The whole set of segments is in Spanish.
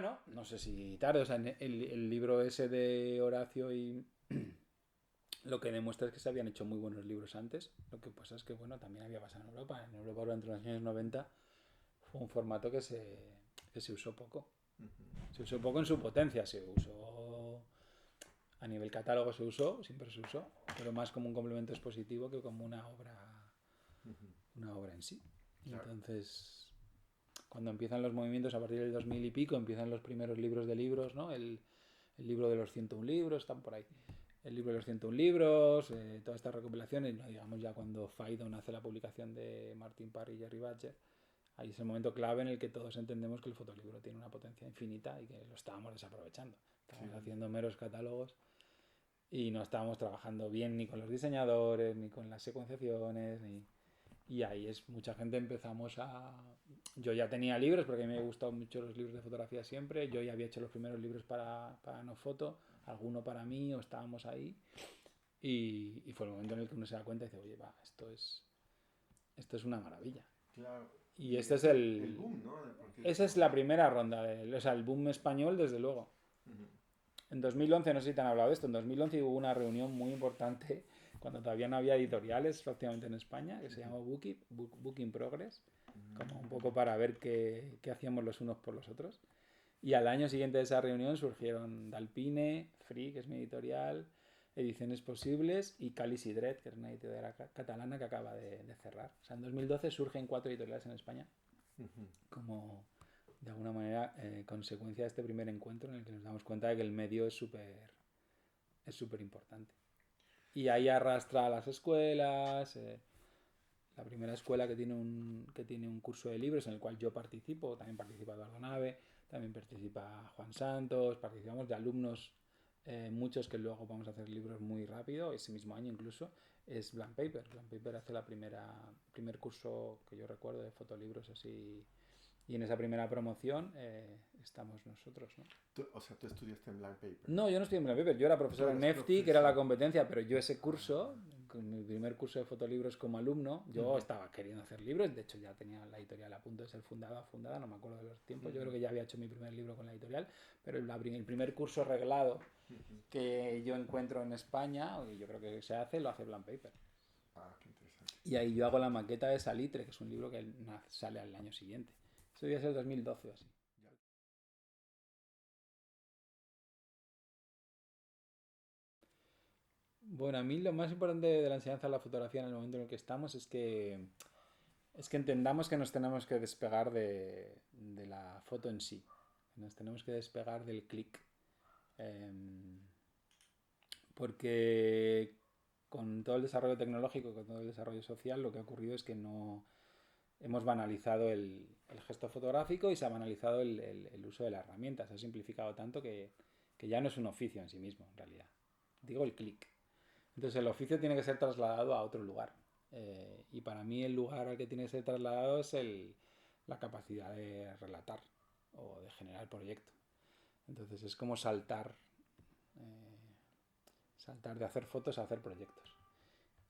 Bueno, no sé si tarde, o sea, el libro ese de Horacio y lo que demuestra es que se habían hecho muy buenos libros antes. Lo que pasa es que, bueno, también había pasado en Europa. En Europa durante los años 90 fue un formato que se usó poco. Ujú. Se usó poco en su potencia, se usó a nivel catálogo, se usó, siempre se usó, pero más como un complemento expositivo que como Ujú. una obra en sí. Y Claro. entonces, cuando empiezan los movimientos a partir del 2000 y pico, empiezan los primeros libros de libros, ¿no? El libro de los 101 libros, están por ahí. El libro de los 101 libros, todas estas recopilaciones, no digamos ya cuando Phaidon hace la publicación de Martin Parr y Jerry Badger, ahí es el momento clave en el que todos entendemos que el fotolibro tiene una potencia infinita y que lo estábamos desaprovechando. Estábamos Sí. haciendo meros catálogos y no estábamos trabajando bien ni con los diseñadores, ni con las secuenciaciones, ni... Y ahí es mucha gente empezamos a... Yo ya tenía libros porque a mí me gustaban mucho los libros de fotografía siempre. Yo ya había hecho los primeros libros para No Foto, alguno para mí, o estábamos ahí. Y fue el momento en el que uno se da cuenta y dice, oye, va, esto es una maravilla. Claro. Y Y este es ese es el el... boom, ¿no? Porque Esa es la primera ronda, o sea, el boom español, desde luego. ujú. En 2011, no sé si te han hablado de esto, en 2011 hubo una reunión muy importante cuando todavía no había editoriales prácticamente en España, que se Ujú. llamó Book in Progress, como un poco Mm. para ver qué hacíamos los unos por los otros. Y al año siguiente de esa reunión surgieron Dalpine, Free, que es mi editorial, Ediciones Posibles y Calis y Dret, que es una editorial catalana que acaba de cerrar. O sea, en 2012 surgen 4 editoriales en España Ujú. como de alguna manera consecuencia de este primer encuentro en el que nos damos cuenta de que el medio es súper importante. Y ahí arrastra a las escuelas. La primera escuela que tiene un curso de libros en el cual yo participo, también participa Eduardo Nave, también participa Juan Santos, participamos de alumnos, muchos que luego vamos a hacer libros muy rápido, ese mismo año incluso, es Blank Paper. Blank Paper hace primer curso que yo recuerdo de fotolibros así. Y en esa primera promoción estamos nosotros, ¿no? O sea, tú estudiaste en Blank Paper. No, yo no estoy en Blank Paper, yo era Tú profesor en eras Nefti, que era la profesor. competencia, pero yo ese curso, Ah. con mi primer curso de fotolibros como alumno, yo Ujú. estaba queriendo hacer libros, de hecho ya tenía la editorial a punto de ser fundada, no me acuerdo de los tiempos, yo Ujú. creo que ya había hecho mi primer libro con la editorial, pero el primer curso reglado Ujú. que yo encuentro en España, y yo creo que se hace, lo hace Blank Paper. Ah, qué interesante. Y ahí yo hago la maqueta de Salitre, que es un libro que sale al año siguiente. Eso debe ser 2012 o así. Bueno, a mí lo más importante de la enseñanza de la fotografía en el momento en el que estamos es que entendamos que nos tenemos que despegar de la foto en sí. Nos tenemos que despegar del clic. Eh, porque con todo el desarrollo tecnológico, con todo el desarrollo social, lo que ha ocurrido es que no hemos banalizado el gesto fotográfico y se ha banalizado el uso de la herramienta. Se ha simplificado tanto que ya no es un oficio en sí mismo, en realidad. Digo el clic. Entonces el oficio tiene que ser trasladado a otro lugar. Y para mí el lugar al que tiene que ser trasladado es la capacidad de relatar o de generar proyecto. Entonces es como saltar de hacer fotos a hacer proyectos.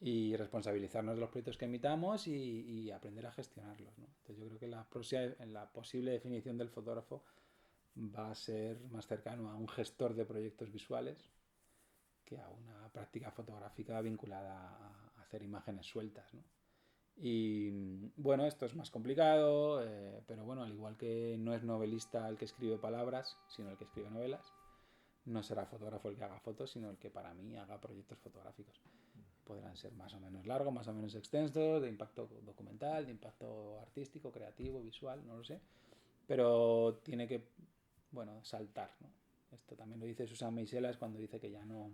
Y responsabilizarnos de los proyectos que emitamos y aprender a gestionarlos, ¿no? Entonces yo creo que la posible definición del fotógrafo va a ser más cercano a un gestor de proyectos visuales que a una práctica fotográfica vinculada a hacer imágenes sueltas, ¿no? Y bueno, esto es más complicado, pero bueno, al igual que no es novelista el que escribe palabras, sino el que escribe novelas, no será fotógrafo el que haga fotos, sino el que para mí haga proyectos fotográficos. Podrán ser más o menos largos, más o menos extensos, de impacto documental, de impacto artístico, creativo, visual, no lo sé, pero tiene que, bueno, saltar, ¿no? Esto también lo dice Susan Meiselas cuando dice que ya no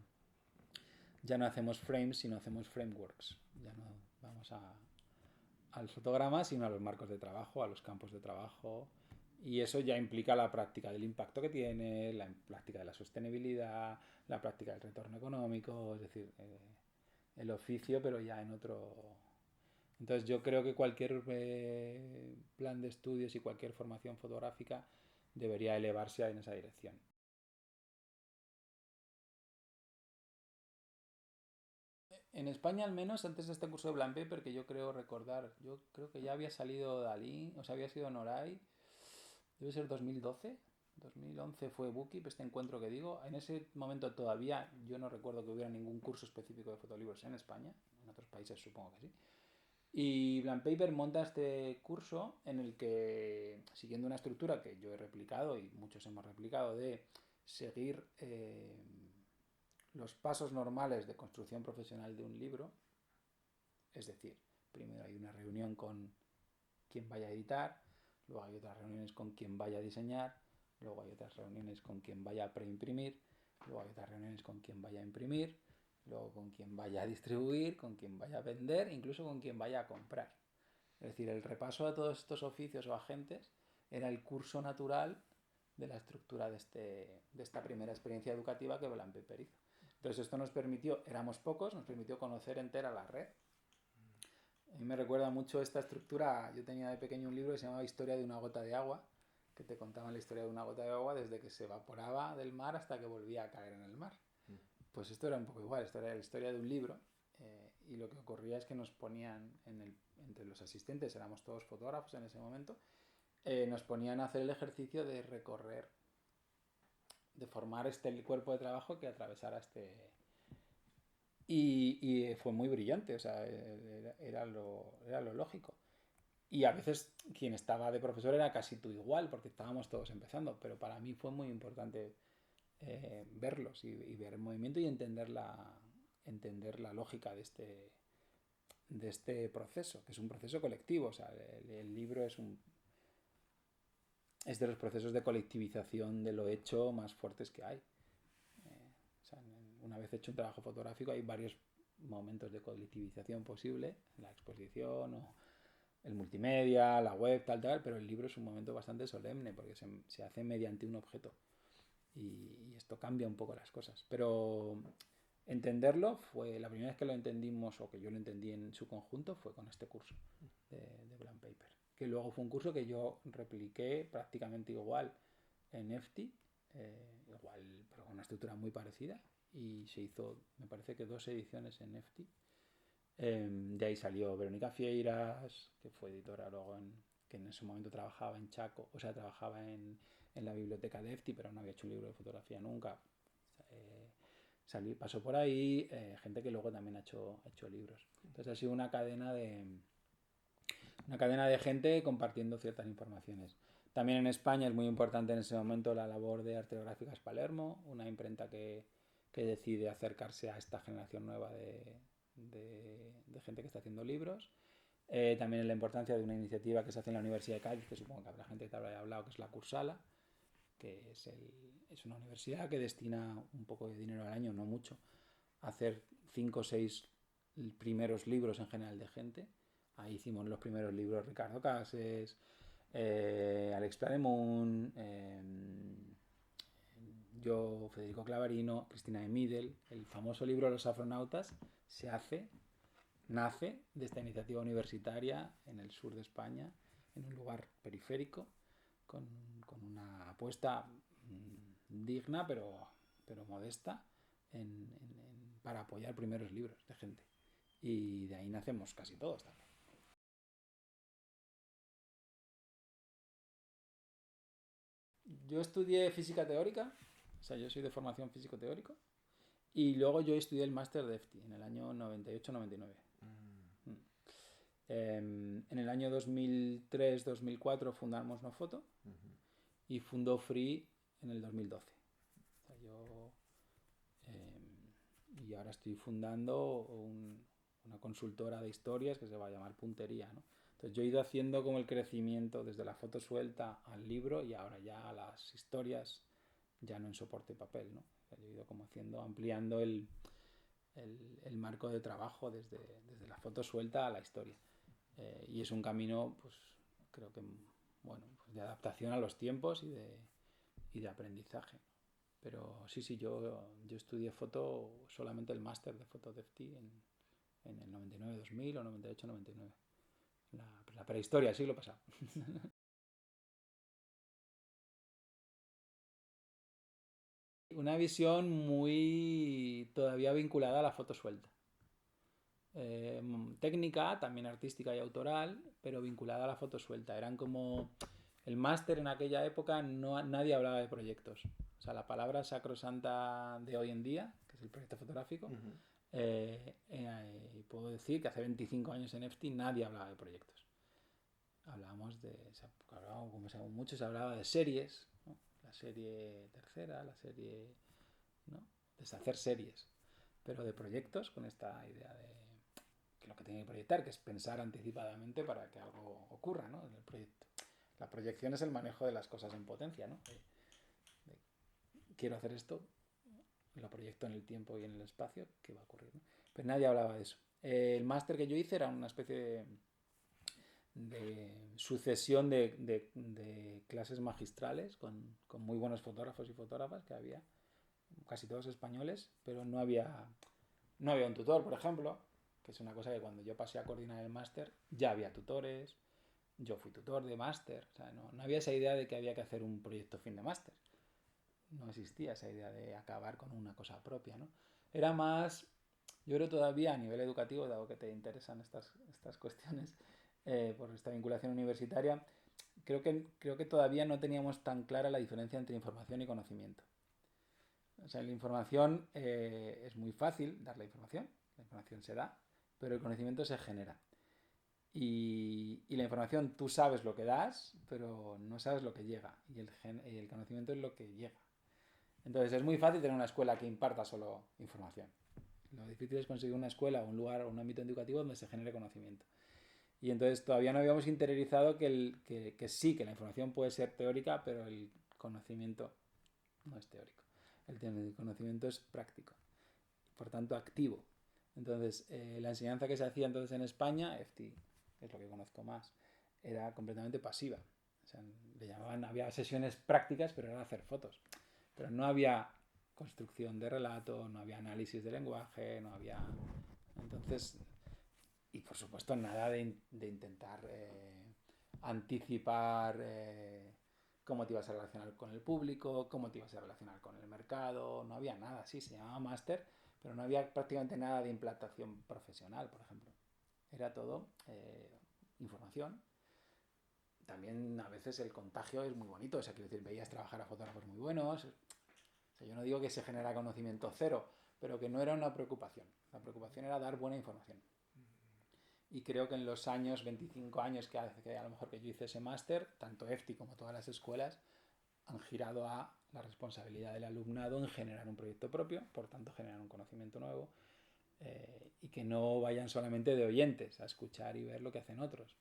hacemos frames, sino hacemos frameworks. Ya no vamos al fotograma, sino a los marcos de trabajo, a los campos de trabajo. Y eso ya implica la práctica del impacto que tiene, la práctica de la sostenibilidad, la práctica del retorno económico, es decir, el oficio, pero ya en otro... Entonces yo creo que cualquier plan de estudios y cualquier formación fotográfica debería elevarse en esa dirección. En España al menos, antes de este curso de Blanc Paper, que yo creo recordar, yo creo que ya había salido Dalí, o sea, había sido Noray, debe ser 2012, 2011 fue Bookkeep, este encuentro que digo. En ese momento todavía yo no recuerdo que hubiera ningún curso específico de fotolibros en España. En otros países supongo que sí. Y Blank Paper monta este curso en el que, siguiendo una estructura que yo he replicado y muchos hemos replicado, de seguir los pasos normales de construcción profesional de un libro, es decir, primero hay una reunión con quien vaya a editar, luego hay otras reuniones con quien vaya a diseñar, luego hay otras reuniones con quien vaya a preimprimir, luego hay otras reuniones con quien vaya a imprimir, luego con quien vaya a distribuir, con quien vaya a vender, incluso con quien vaya a comprar. Es decir, el repaso de todos estos oficios o agentes era el curso natural de la estructura de esta primera experiencia educativa que Blank Paper hizo. Entonces esto nos permitió, éramos pocos, nos permitió conocer entera la red. A mí me recuerda mucho esta estructura. Yo tenía de pequeño un libro que se llamaba Historia de una gota de agua, que te contaban la historia de una gota de agua desde que se evaporaba del mar hasta que volvía a caer en el mar. Pues esto era un poco igual, esto era la historia de un libro, y lo que ocurría es que nos ponían entre los asistentes, éramos todos fotógrafos en ese momento, nos ponían a hacer el ejercicio de recorrer, de formar el cuerpo de trabajo que atravesara y fue muy brillante, o sea, era lo lógico. Y a veces quien estaba de profesor era casi tú igual, porque estábamos todos empezando, pero para mí fue muy importante verlos y ver el movimiento y entender la lógica de este proceso, que es un proceso colectivo. O sea, el libro es de los procesos de colectivización de lo hecho más fuertes que hay. O sea, una vez hecho un trabajo fotográfico hay varios momentos de colectivización posible, la exposición o el multimedia, la web, tal, pero el libro es un momento bastante solemne porque se hace mediante un objeto y esto cambia un poco las cosas. Pero entenderlo fue, la primera vez que lo entendimos o que yo lo entendí en su conjunto fue con este curso de Blank Paper, que luego fue un curso que yo repliqué prácticamente igual en EFTI, igual, pero con una estructura muy parecida, y se hizo, me parece que 2 ediciones en EFTI. De ahí salió Verónica Fieiras, que fue editora luego que en ese momento trabajaba en Chaco, o sea, trabajaba en la biblioteca de EFTI, pero no había hecho un libro de fotografía nunca. Pasó por ahí, gente que luego también ha hecho libros. Entonces ha sido una cadena de gente compartiendo ciertas informaciones. También en España es muy importante en ese momento la labor de Arteográficas Palermo, una imprenta que decide acercarse a esta generación nueva de gente que está haciendo libros. También la importancia de una iniciativa que se hace en la Universidad de Cádiz, que supongo que habrá gente que te habrá hablado, que es la Cursala, que es una universidad que destina un poco de dinero al año, no mucho, a hacer 5 o 6 primeros libros en general de gente. Ahí hicimos los primeros libros Ricardo Cases, Alex Plademun, yo, Federico Clavarino, Cristina de Midel. El famoso libro Los Afronautas nace de esta iniciativa universitaria en el sur de España, en un lugar periférico, con una apuesta digna pero modesta para apoyar primeros libros de gente. Y de ahí nacemos casi todos también. Yo estudié física teórica, o sea, yo soy de formación físico-teórico, y luego yo estudié el máster de EFTI en el año 98-99. En el año 2003-2004 fundamos Nofoto y fundó Free en el 2012. O sea, y ahora estoy fundando una consultora de historias que se va a llamar Puntería, ¿no? Entonces yo he ido haciendo como el crecimiento desde la foto suelta al libro y ahora ya a las historias, ya no en soporte y papel, ¿no? O sea, yo he ido como ampliando el marco de trabajo desde la foto suelta a la historia. Y es un camino, pues creo que, bueno, pues de adaptación a los tiempos y de aprendizaje. Pero sí, yo estudié foto, solamente el máster de foto de FT en el 99-2000 o 98-99. La prehistoria, el siglo pasado. Una visión muy todavía vinculada a la foto suelta. Técnica, también artística y autoral, pero vinculada a la foto suelta. Eran como El máster en aquella época nadie hablaba de proyectos. O sea, la palabra sacrosanta de hoy en día, que es el proyecto fotográfico, puedo decir que hace 25 años en EFTI nadie hablaba de proyectos. Como mucho se hablaba de series, ¿no? La serie tercera, la serie, ¿no? De hacer series, pero de proyectos con esta idea de que lo que tiene que proyectar, que es pensar anticipadamente para que algo ocurra, ¿no? En el proyecto. La proyección es el manejo de las cosas en potencia, ¿no? Quiero hacer esto, lo proyecto en el tiempo y en el espacio, ¿qué va a ocurrir, ¿no? Pero nadie hablaba de eso. El máster que yo hice era una especie de sucesión de clases magistrales con muy buenos fotógrafos y fotógrafas que había, casi todos españoles, pero no había un tutor, por ejemplo, que es una cosa que cuando yo pasé a coordinar el máster ya había tutores, yo fui tutor de máster, o sea, no había esa idea de que había que hacer un proyecto fin de máster, no existía esa idea de acabar con una cosa propia, ¿no? Era más, yo creo todavía a nivel educativo, dado que te interesan estas cuestiones, por esta vinculación universitaria, creo que todavía no teníamos tan clara la diferencia entre información y conocimiento. O sea, la información es muy fácil dar la información se da, pero el conocimiento se genera. Y la información tú sabes lo que das, pero no sabes lo que llega. Y el conocimiento es lo que llega. Entonces es muy fácil tener una escuela que imparta solo información. Lo difícil es conseguir una escuela, un lugar o un ámbito educativo donde se genere conocimiento. Y entonces todavía no habíamos interiorizado que sí, que la información puede ser teórica, pero el conocimiento no es teórico. El conocimiento es práctico, por tanto activo. Entonces, la enseñanza que se hacía entonces en España, EFTI, es lo que conozco más, era completamente pasiva. O sea, le llamaban, había sesiones prácticas, pero era hacer fotos. Pero no había construcción de relato, no había análisis de lenguaje, no había... Entonces, y por supuesto nada de intentar anticipar cómo te ibas a relacionar con el público, cómo te ibas a relacionar con el mercado, no había nada, sí, se llamaba máster, pero no había prácticamente nada de implantación profesional, por ejemplo. Era todo información. También a veces el contagio es muy bonito, o sea, quiero decir, veías trabajar a fotógrafos muy buenos. O sea, yo no digo que se genera conocimiento cero, pero que no era una preocupación. La preocupación era dar buena información. Y creo que en los 25 años que a lo mejor que yo hice ese máster, tanto EFTI como todas las escuelas han girado a la responsabilidad del alumnado en generar un proyecto propio, por tanto generar un conocimiento nuevo, y que no vayan solamente de oyentes a escuchar y ver lo que hacen otros.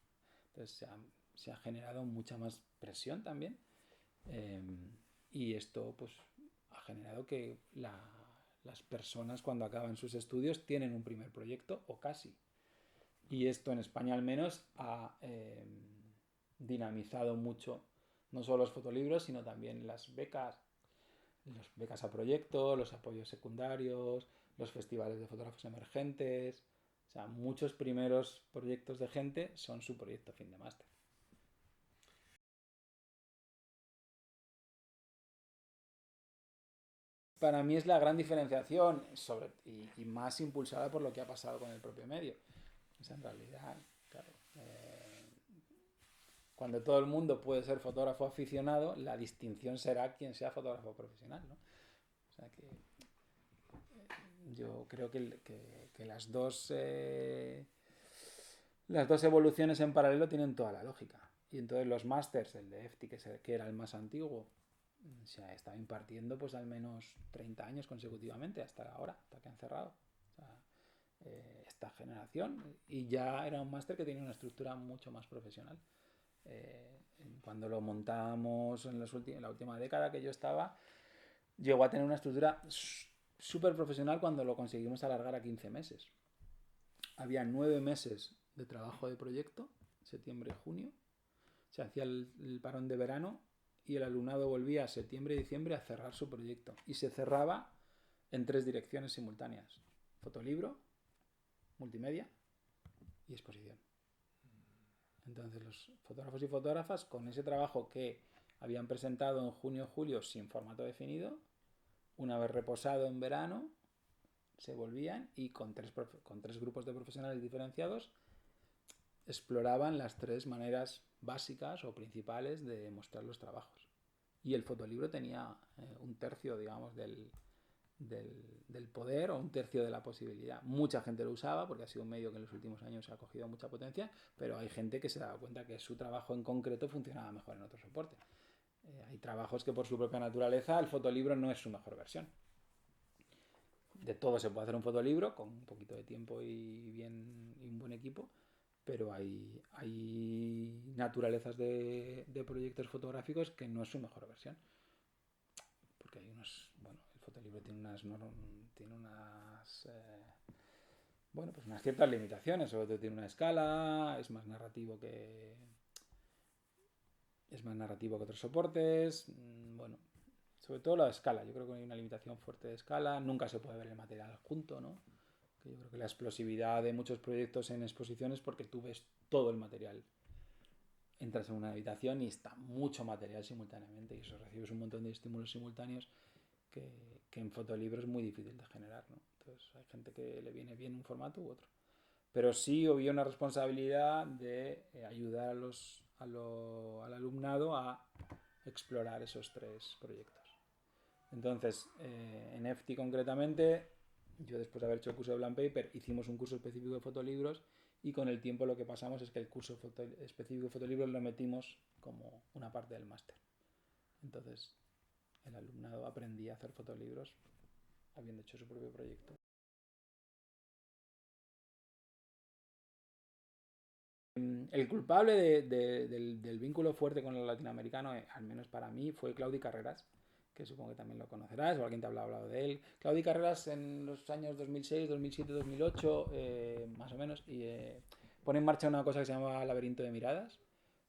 Entonces se ha generado mucha más presión también, y esto pues ha generado que las personas cuando acaban sus estudios tienen un primer proyecto o casi. Y esto en España al menos ha dinamizado mucho no solo los fotolibros, sino también las becas a proyectos, los apoyos secundarios, los festivales de fotógrafos emergentes. O sea, muchos primeros proyectos de gente son su proyecto fin de máster. Para mí es la gran diferenciación y más impulsada por lo que ha pasado con el propio medio. O sea, en realidad, claro, cuando todo el mundo puede ser fotógrafo aficionado, la distinción será quien sea fotógrafo profesional, ¿no? O sea que yo creo que las dos evoluciones en paralelo tienen toda la lógica. Y entonces los másters, el de EFTI, que era el más antiguo, se ha estado impartiendo pues al menos 30 años consecutivamente hasta ahora, hasta que han cerrado. O sea, esta generación, y ya era un máster que tenía una estructura mucho más profesional. Cuando lo montábamos en la última década que yo estaba, llegó a tener una estructura súper profesional cuando lo conseguimos alargar a 15 meses. Había 9 meses de trabajo de proyecto, septiembre y junio. Se hacía el parón de verano y el alumnado volvía a septiembre y diciembre a cerrar su proyecto. Y se cerraba en 3 direcciones simultáneas: fotolibro, multimedia y exposición. Entonces los fotógrafos y fotógrafas, con ese trabajo que habían presentado en junio o julio sin formato definido, una vez reposado en verano, se volvían y con tres grupos de profesionales diferenciados exploraban las 3 maneras básicas o principales de mostrar los trabajos. Y el fotolibro tenía un tercio, digamos, del poder o un tercio de la posibilidad. Mucha gente lo usaba porque ha sido un medio que en los últimos años ha cogido mucha potencia, pero hay gente que se ha dado cuenta que su trabajo en concreto funcionaba mejor en otro soporte. Hay trabajos que por su propia naturaleza el fotolibro no es su mejor versión. De todo se puede hacer un fotolibro con un poquito de tiempo y un buen equipo, pero hay naturalezas de proyectos fotográficos que no es su mejor versión. Porque hay unos, bueno, el fotolibro tiene unas ciertas limitaciones, sobre todo tiene una escala, es más narrativo que otros soportes, bueno, sobre todo la escala. Yo creo que hay una limitación fuerte de escala. Nunca se puede ver el material junto, ¿no? Que yo creo que la explosividad de muchos proyectos en exposiciones porque tú ves todo el material. Entras en una habitación y está mucho material simultáneamente y eso recibes un montón de estímulos simultáneos que en fotolibro es muy difícil de generar, ¿no? Entonces hay gente que le viene bien un formato u otro. Pero sí había una responsabilidad de ayudar al alumnado a explorar esos 3 proyectos. Entonces, en EFTI concretamente, yo después de haber hecho el curso de Blank Paper, hicimos un curso específico de fotolibros y con el tiempo lo que pasamos es que el curso específico de fotolibros lo metimos como una parte del máster. Entonces, el alumnado aprendía a hacer fotolibros habiendo hecho su propio proyecto. El culpable del vínculo fuerte con el latinoamericano, al menos para mí, fue Claudi Carreras, que supongo que también lo conocerás, o alguien te ha hablado de él. Claudi Carreras en los años 2006, 2007, 2008, más o menos, y pone en marcha una cosa que se llama Laberinto de Miradas,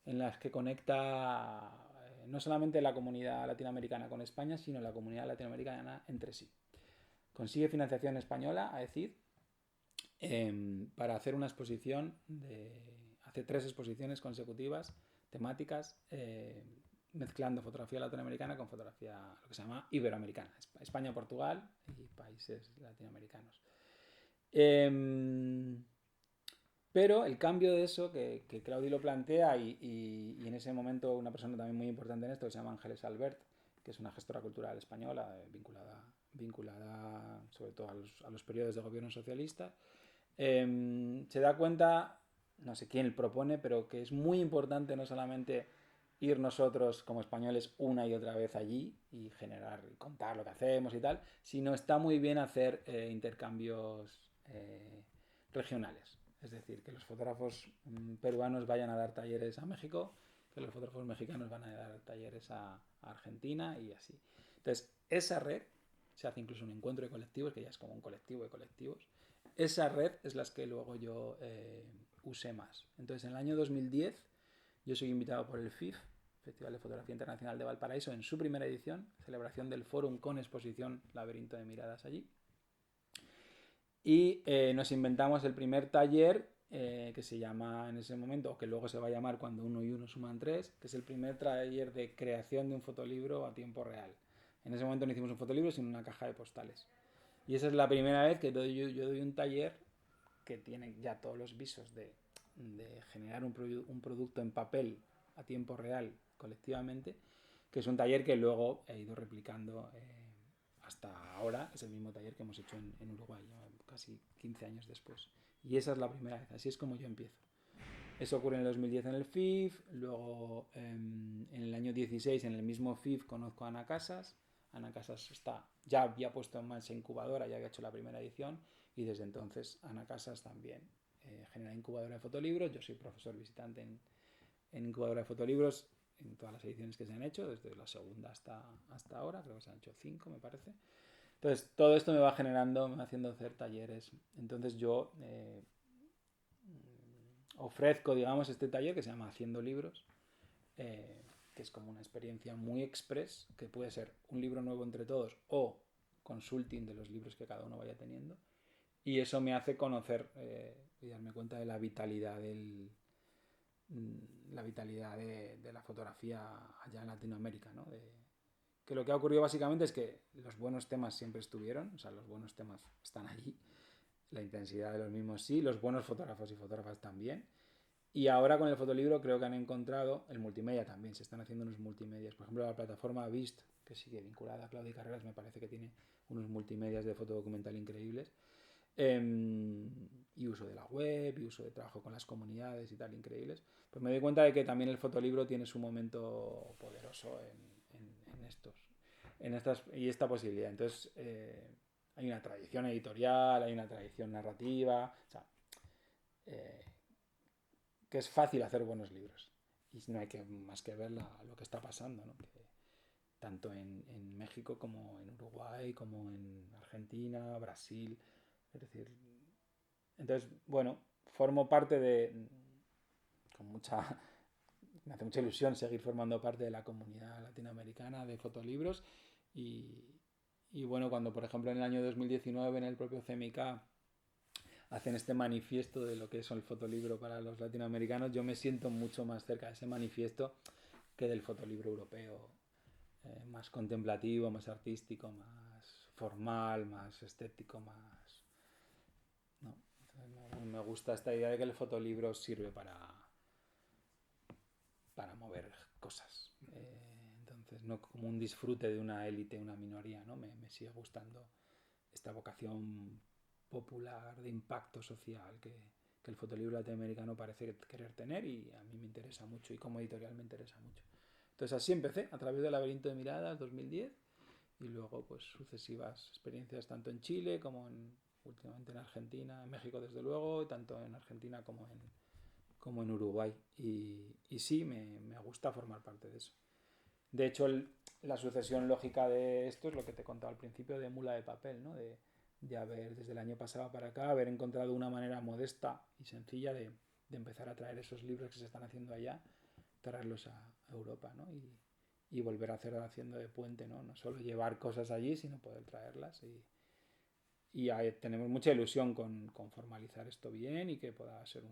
en las que conecta no solamente la comunidad latinoamericana con España, sino la comunidad latinoamericana entre sí. Consigue financiación española, a decir, para hacer una exposición hace 3 exposiciones consecutivas temáticas mezclando fotografía latinoamericana con fotografía lo que se llama iberoamericana, España, Portugal y países latinoamericanos. Pero el cambio de eso que Claudi lo plantea y en ese momento una persona también muy importante en esto que se llama Ángeles Albert, que es una gestora cultural española vinculada sobre todo a los periodos de gobierno socialista, se da cuenta, no sé quién propone, pero que es muy importante no solamente ir nosotros como españoles una y otra vez allí y generar y contar lo que hacemos y tal, sino está muy bien hacer intercambios regionales. Es decir, que los fotógrafos peruanos vayan a dar talleres a México, que los fotógrafos mexicanos van a dar talleres a Argentina y así. Entonces, esa red, se hace incluso un encuentro de colectivos, que ya es como un colectivo de colectivos, esa red es la que luego yo usé más. Entonces, en el año 2010, yo soy invitado por el FIF, Festival de Fotografía Internacional de Valparaíso, en su primera edición, celebración del Fórum con exposición Laberinto de Miradas allí. Y nos inventamos el primer taller que se llama en ese momento, o que luego se va a llamar cuando 1 y 1 suman 3, que es el primer taller de creación de un fotolibro a tiempo real. En ese momento no hicimos un fotolibro, sino una caja de postales. Y esa es la primera vez que yo doy un taller que tiene ya todos los visos de generar un producto en papel a tiempo real colectivamente, que es un taller que luego he ido replicando hasta ahora. Es el mismo taller que hemos hecho en Uruguay, casi 15 años después. Y esa es la primera vez, así es como yo empiezo. Eso ocurre en el 2010 en el FIF, luego en el año 16 en el mismo FIF conozco a Ana Casas. Ana Casas ya había puesto en marcha incubadora, ya había hecho la primera edición y desde entonces Ana Casas también genera incubadora de fotolibros. Yo soy profesor visitante en incubadora de fotolibros en todas las ediciones que se han hecho, desde la segunda hasta ahora, creo que se han hecho 5 me parece. Entonces todo esto me va generando, me va haciendo hacer talleres. Entonces yo ofrezco, digamos, este taller que se llama Haciendo Libros, que es como una experiencia muy express, que puede ser un libro nuevo entre todos o consulting de los libros que cada uno vaya teniendo. Y eso me hace conocer y darme cuenta de la vitalidad de la fotografía allá en Latinoamérica, ¿no? Que lo que ha ocurrido básicamente es que los buenos temas siempre estuvieron, o sea, los buenos temas están allí, la intensidad de los mismos sí, los buenos fotógrafos y fotógrafas también, Y ahora con el fotolibro creo que han encontrado el multimedia también, se están haciendo unos multimedias. Por ejemplo, la plataforma Vist, que sigue vinculada a Claudia Carreras, me parece que tiene unos multimedias de fotodocumental increíbles. Y uso de la web, y uso de trabajo con las comunidades y tal, increíbles. Pues me doy cuenta de que también el fotolibro tiene su momento poderoso en estas y esta posibilidad. Entonces, hay una tradición editorial, hay una tradición narrativa, o sea, eh, que es fácil hacer buenos libros. Y no hay más que ver lo que está pasando, ¿no? Que, tanto en México como en Uruguay, como en Argentina, Brasil. Es decir, entonces, bueno, formo parte con mucha, me hace mucha ilusión seguir formando parte de la comunidad latinoamericana de fotolibros y, bueno, cuando por ejemplo en el año 2019 en el propio CMYK hacen este manifiesto de lo que es el fotolibro para los latinoamericanos, yo me siento mucho más cerca de ese manifiesto que del fotolibro europeo, más contemplativo, más artístico, más formal, más estético, más... ¿no? Me gusta esta idea de que el fotolibro sirve para mover cosas. Entonces, no como un disfrute de una élite, una minoría, ¿no? Me sigue gustando esta vocación popular, de impacto social que el fotolibro latinoamericano parece querer tener y a mí me interesa mucho y como editorial me interesa mucho. Entonces así empecé, a través del Laberinto de Miradas 2010 y luego pues sucesivas experiencias tanto en Chile como últimamente en Argentina, en México desde luego, y tanto en Argentina como en Uruguay. Y sí, me gusta formar parte de eso. De hecho, la sucesión lógica de esto es lo que te contaba al principio de mula de papel, ¿no? De haber, desde el año pasado para acá, haber encontrado una manera modesta y sencilla de empezar a traer esos libros que se están haciendo allá, traerlos a Europa, ¿no? Y volver a hacer haciendo de puente, ¿no? No solo llevar cosas allí, sino poder traerlas. Y tenemos mucha ilusión con formalizar esto bien y que pueda ser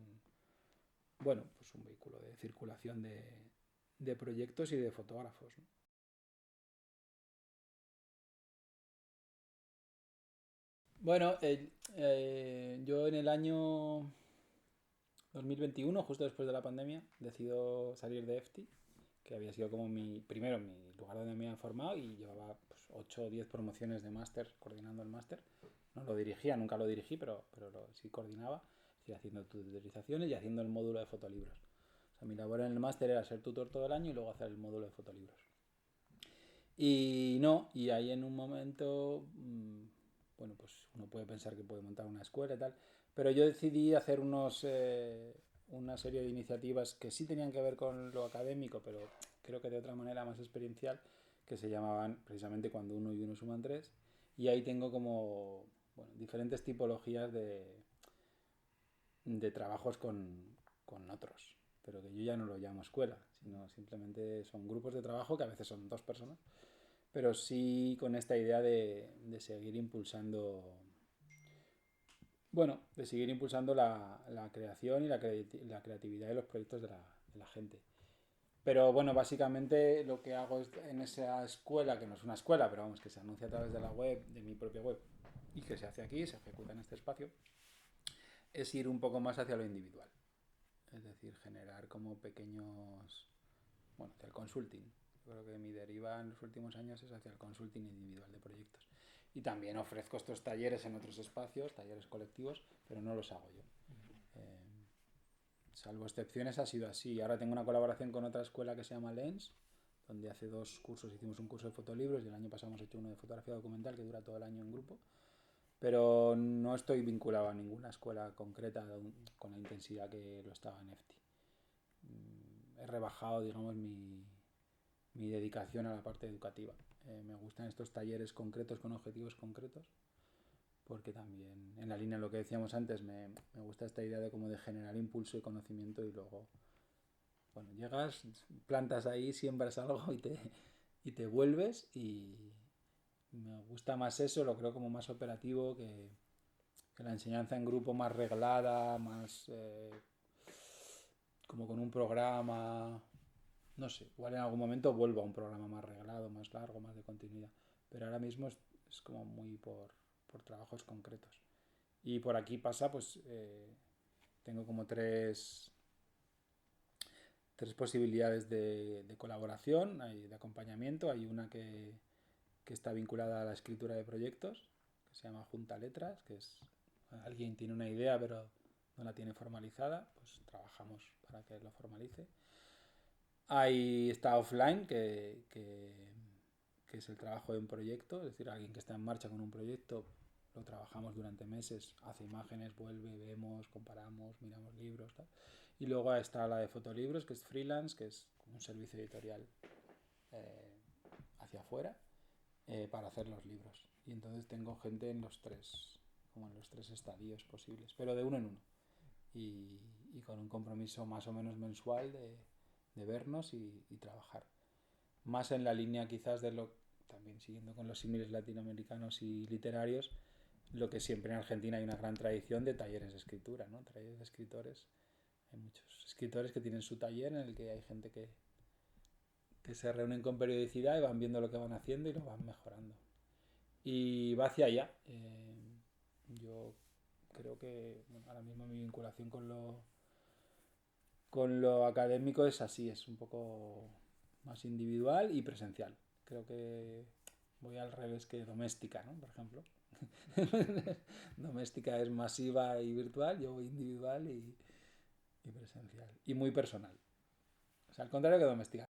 bueno, pues un vehículo de circulación de proyectos y de fotógrafos, ¿no? Bueno, yo en el año 2021, justo después de la pandemia, decido salir de EFTI, que había sido como mi lugar donde me había formado y llevaba pues, 8 o 10 promociones de máster, coordinando el máster. No lo dirigía, nunca lo dirigí, pero sí coordinaba, sí, haciendo tutorizaciones y haciendo el módulo de fotolibros. O sea, mi labor en el máster era ser tutor todo el año y luego hacer el módulo de fotolibros. Y no, y ahí en un momento, bueno, pues uno puede pensar que puede montar una escuela y tal, pero yo decidí hacer una serie de iniciativas que sí tenían que ver con lo académico, pero creo que de otra manera más experiencial, que se llamaban precisamente Cuando uno y uno suman tres, y ahí tengo como, bueno, diferentes tipologías de trabajos con otros, pero que yo ya no lo llamo escuela, sino simplemente son grupos de trabajo que a veces son dos personas, pero sí con esta idea de seguir impulsando, bueno, de seguir impulsando la creación y la creatividad de los proyectos de la gente. Pero bueno, básicamente lo que hago en esa escuela, que no es una escuela, pero vamos, que se anuncia a través de la web, de mi propia web, y que se hace aquí, se ejecuta en este espacio, es ir un poco más hacia lo individual. Es decir, generar como pequeños, bueno, hacia el consulting. Yo creo que mi deriva en los últimos años es hacia el consulting individual de proyectos. Y también ofrezco estos talleres en otros espacios, talleres colectivos, pero no los hago yo. Salvo excepciones ha sido así. Ahora tengo una colaboración con otra escuela que se llama Lens, donde hace 2 cursos hicimos un curso de fotolibros y el año pasado hemos hecho uno de fotografía documental que dura todo el año en grupo. Pero no estoy vinculado a ninguna escuela concreta con la intensidad que lo estaba en EFTI. He rebajado, digamos, mi dedicación a la parte educativa. Me gustan estos talleres concretos con objetivos concretos, porque también, en la línea de lo que decíamos antes, me gusta esta idea de como de generar impulso y conocimiento y luego, bueno, llegas, plantas ahí, siembras algo y te vuelves y me gusta más eso, lo creo como más operativo que la enseñanza en grupo más reglada, más como con un programa, no sé, igual en algún momento vuelvo a un programa más reglado, más largo, más de continuidad, pero ahora mismo es como muy por trabajos concretos. Y por aquí pasa, pues tengo como tres posibilidades de colaboración, de acompañamiento. Hay una que está vinculada a la escritura de proyectos, que se llama Junta Letras, que es alguien tiene una idea pero no la tiene formalizada, pues trabajamos para que lo formalice. Ahí está offline, que es el trabajo de un proyecto, es decir, alguien que está en marcha con un proyecto, lo trabajamos durante meses, hace imágenes, vuelve, vemos, comparamos, miramos libros, tal. Y luego está la de fotolibros, que es freelance, que es un servicio editorial hacia afuera para hacer los libros. Y entonces tengo gente en los tres, como en los tres estadios posibles, pero de uno en uno. Y con un compromiso más o menos mensual de vernos y trabajar. Más en la línea quizás de lo, también siguiendo con los símiles latinoamericanos y literarios, lo que siempre en Argentina hay una gran tradición de talleres de escritura, ¿no? Talleres de escritores. Hay muchos escritores que tienen su taller en el que hay gente que se reúnen con periodicidad y van viendo lo que van haciendo y lo van mejorando. Y va hacia allá. Yo creo que bueno, ahora mismo mi vinculación con lo académico es así, es un poco más individual y presencial. Creo que voy al revés que doméstica, ¿no? Por ejemplo. Doméstica es masiva y virtual, yo voy individual y presencial. Y muy personal. O sea, al contrario que doméstica.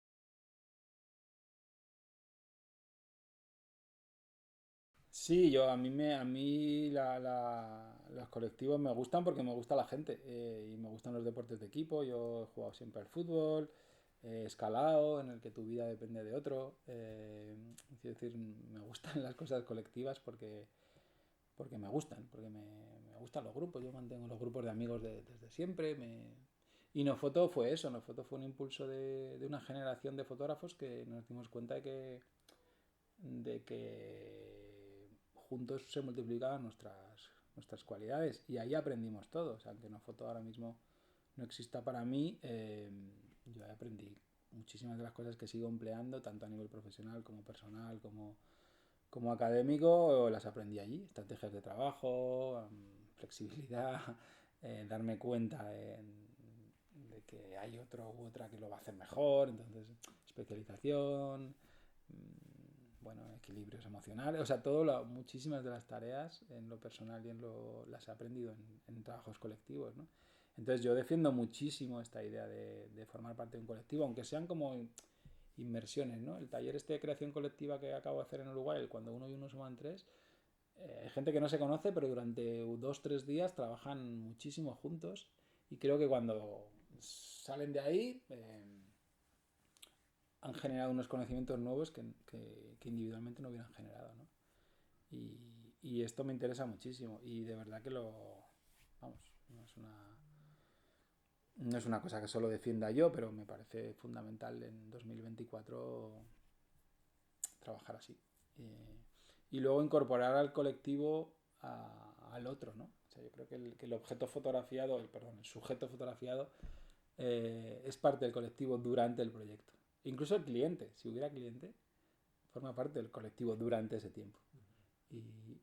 Sí, los colectivos me gustan porque me gusta la gente y me gustan los deportes de equipo. Yo he jugado siempre al fútbol, he escalado en el que tu vida depende de otro. Es decir, me gustan las cosas colectivas porque me gustan, me gustan los grupos. Yo mantengo los grupos de amigos desde siempre. Y Nofoto fue eso, Nofoto fue un impulso de una generación de fotógrafos que nos dimos cuenta de que juntos se multiplicaban nuestras cualidades y ahí aprendimos todos, aunque Nofoto ahora mismo no exista para mí, yo aprendí muchísimas de las cosas que sigo empleando, tanto a nivel profesional como personal, como académico, las aprendí allí, estrategias de trabajo, flexibilidad, darme cuenta de que hay otro u otra que lo va a hacer mejor, entonces especialización, bueno, equilibrios emocionales, o sea, muchísimas de las tareas en lo personal y las he aprendido en trabajos colectivos, ¿no? Entonces yo defiendo muchísimo esta idea de formar parte de un colectivo, aunque sean como inmersiones, ¿no? El taller de creación colectiva que acabo de hacer en Uruguay, el cuando uno y uno suman tres, hay gente que no se conoce, pero durante 2 o 3 días trabajan muchísimo juntos y creo que cuando salen de ahí han generado unos conocimientos nuevos que individualmente no hubieran generado, ¿no? Y esto me interesa muchísimo y de verdad que vamos, no es una cosa que solo defienda yo, pero me parece fundamental en 2024 trabajar así. Y luego incorporar al colectivo al otro, ¿no? O sea, yo creo que el objeto fotografiado, el sujeto fotografiado es parte del colectivo durante el proyecto. Incluso el cliente, si hubiera cliente, forma parte del colectivo durante ese tiempo.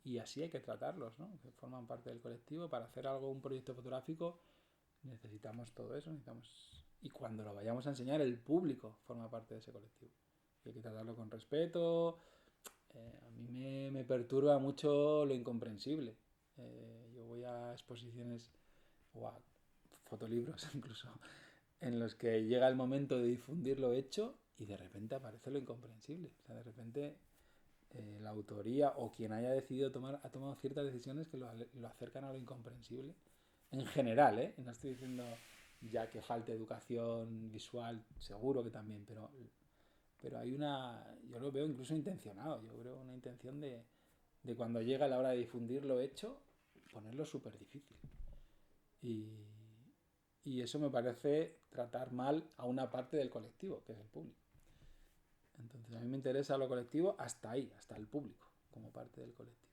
Y así hay que tratarlos, ¿no? Que forman parte del colectivo. Para hacer un proyecto fotográfico, necesitamos todo eso. Y cuando lo vayamos a enseñar, el público forma parte de ese colectivo. Y hay que tratarlo con respeto. A mí me perturba mucho lo incomprensible. Yo voy a exposiciones o a fotolibros incluso en los que llega el momento de difundir lo hecho y de repente aparece lo incomprensible. O sea, de repente la autoría o quien haya decidido ha tomado ciertas decisiones que lo acercan a lo incomprensible. En general, ¿eh? No estoy diciendo ya que falte educación visual, seguro que también, pero yo lo veo incluso intencionado, yo creo una intención de cuando llega la hora de difundir lo hecho, ponerlo súper difícil. Y eso me parece tratar mal a una parte del colectivo, que es el público. Entonces a mí me interesa lo colectivo hasta ahí, hasta el público, como parte del colectivo.